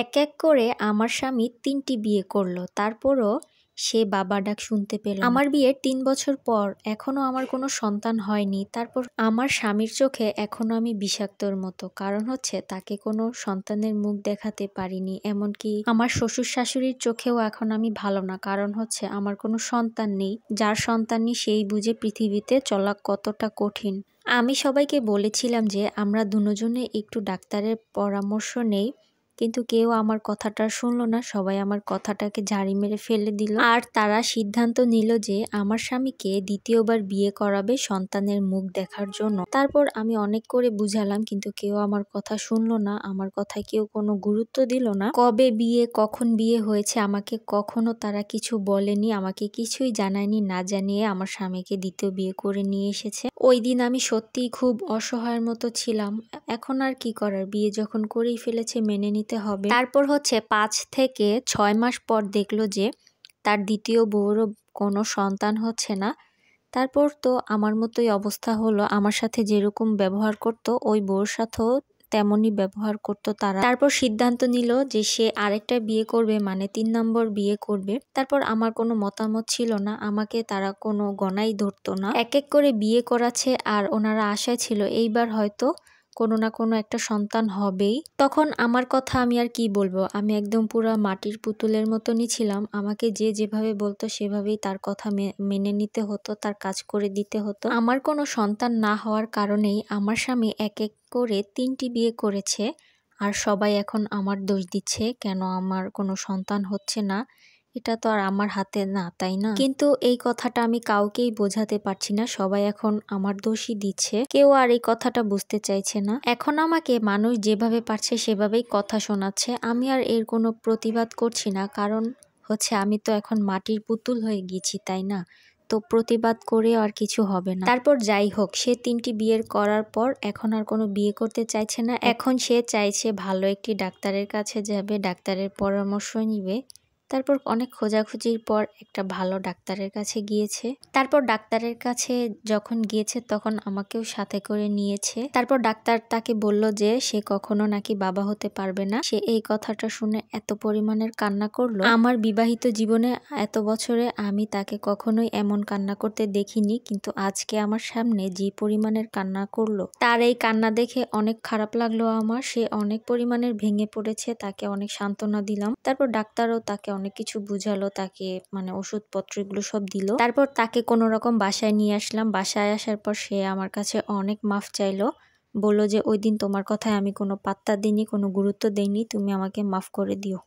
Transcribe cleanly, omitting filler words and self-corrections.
এক এক করে আমার স্বামী ৩টি বিয়ে করলো, তারপরও সে বাবা ডাক শুনতে পেল না। আমার বিয়ের ৩ বছর পর এখনো আমার কোনো সন্তান হয়নি। তারপর আমার স্বামীর চোখে এখনো আমি বিষাক্তর মতো, কারণ হচ্ছে তাকে কোনো সন্তানের মুখ দেখাতে পারিনি। এমনকি আমার শ্বশুর শাশুড়ির চোখেও এখন আমি ভালো না, কারণ হচ্ছে আমার কোনো সন্তান নেই। যার সন্তান নেই সেই বুঝে পৃথিবীতে চলা কতটা কঠিন। আমি সবাইকে বলেছিলাম যে আমরা দুজনে একটু ডাক্তারের পরামর্শ নেই, কিন্তু কেউ আমার কথাটা শুনলো না। সবাই আমার কথাটাকে ঝাড়ি মেরে ফেলে দিল। আর তারা সিদ্ধান্ত নিল যে আমার স্বামীকে দ্বিতীয়বার বিয়ে করাবে সন্তানের মুখ দেখার জন্য। তারপর আমি অনেক করে বুঝালাম, কিন্তু কেউ আমার কথা শুনলো না। আমার কথায় কেউ কোনো গুরুত্ব দিল না। কবে বিয়ে, কখন বিয়ে হয়েছে আমাকে কখনো তারা কিছু বলেনি, আমাকে কিছুই জানায়নি। না জানিয়ে আমার স্বামীকে দ্বিতীয় বিয়ে করে নিয়ে এসেছে। ওই দিন আমি সত্যিই খুব অসহায়ের মতো ছিলাম। এখন আর কি করার, বিয়ে যখন করেই ফেলেছে মেনে নিতে হবে। তারপর হচ্ছে ৫ থেকে ৬ মাস পর দেখলো যে তার দ্বিতীয় বউরও কোনো সন্তান হচ্ছে না। তারপর তো আমার মতোই অবস্থা হলো। আমার সাথে যেরকম ব্যবহার করতো ওই বউর সাথেও তেমনই ব্যবহার করতো তারা। তারপর সিদ্ধান্ত নিল যে সে আরেকটা বিয়ে করবে, মানে ৩ নম্বর বিয়ে করবে। তারপর আমার কোনো মতামত ছিল না, আমাকে তারা কোনো গণাই ধরতো না। এক এক করে বিয়ে করাচ্ছে আর ওনারা আশায় ছিল এইবার হয়তো কোনো না কোনো একটা সন্তান হবেই। তখন আমার কথা আমি আর কি বলবো, আমি একদম পুরা মাটির পুতুলের মতনই ছিলাম। আমাকে যে যেভাবে বলতো সেভাবেই তার কথা মেনে নিতে হতো, তার কাজ করে দিতে হতো। আমার কোনো সন্তান না হওয়ার কারণেই আমার স্বামী এক এক করে ৩টি বিয়ে করেছে। আর সবাই এখন আমার দোষ দিচ্ছে কেন আমার কোনো সন্তান হচ্ছে না। এটা তো আর আমার হাতে না, তাই না? কিন্তু এই কথাটা আমি কাউকেই বোঝাতে পারছি না। সবাই এখন আমার দোষই দিচ্ছে, কেউ আর এই কথাটা বুঝতে চাইছে না। এখন আমাকে মানুষ যেভাবে পারছে সেভাবেই কথা শোনাচ্ছে। আমি আর এর কোনো প্রতিবাদ করছি না, কারণ হচ্ছে আমি তো এখন মাটির পুতুল হয়ে গেছি, তাই না? তো প্রতিবাদ করেও আর কিছু হবে না। তারপর যাই হোক, সে ৩টি বিয়ের করার পর এখন আর কোনো বিয়ে করতে চাইছে না। এখন সে চাইছে ভালো একটি ডাক্তারের কাছে যাবে, ডাক্তারের পরামর্শ নিবে। তারপর অনেক খোঁজাখুঁজির পর একটা ভালো ডাক্তারের কাছে গিয়েছে। তারপর ডাক্তারের কাছে যখন গিয়েছে তখন আমাকেও সাথে করে নিয়েছে। তারপর ডাক্তার তাকে বলল যে সে কখনো নাকি বাবা হতে পারবে না। সে এই কথাটা শুনে এত পরিমাণের কান্না করলো। আমার বিবাহিত জীবনে এত বছরে আমি তাকে কখনোই এমন কান্না করতে দেখিনি, কিন্তু আজকে আমার সামনে যে পরিমাণের কান্না করলো, তার এই কান্না দেখে অনেক খারাপ লাগলো আমার। সে অনেক পরিমাণের ভেঙে পড়েছে, তাকে অনেক সান্ত্বনা দিলাম। তারপর ডাক্তারও তাকে অনেক কিছু বুঝালো, তাকে মানে ওষুধপত্র এগুলো সব দিল। তারপর তাকে কোনো রকম বাসায় নিয়ে আসলাম। বাসায় আসার পর সে আমার কাছে অনেক মাফ চাইলো, বলল যে ওই দিন তোমার কথায় আমি কোনো পাত্তা দিইনি, কোনো গুরুত্ব দেইনি, তুমি আমাকে মাফ করে দিও।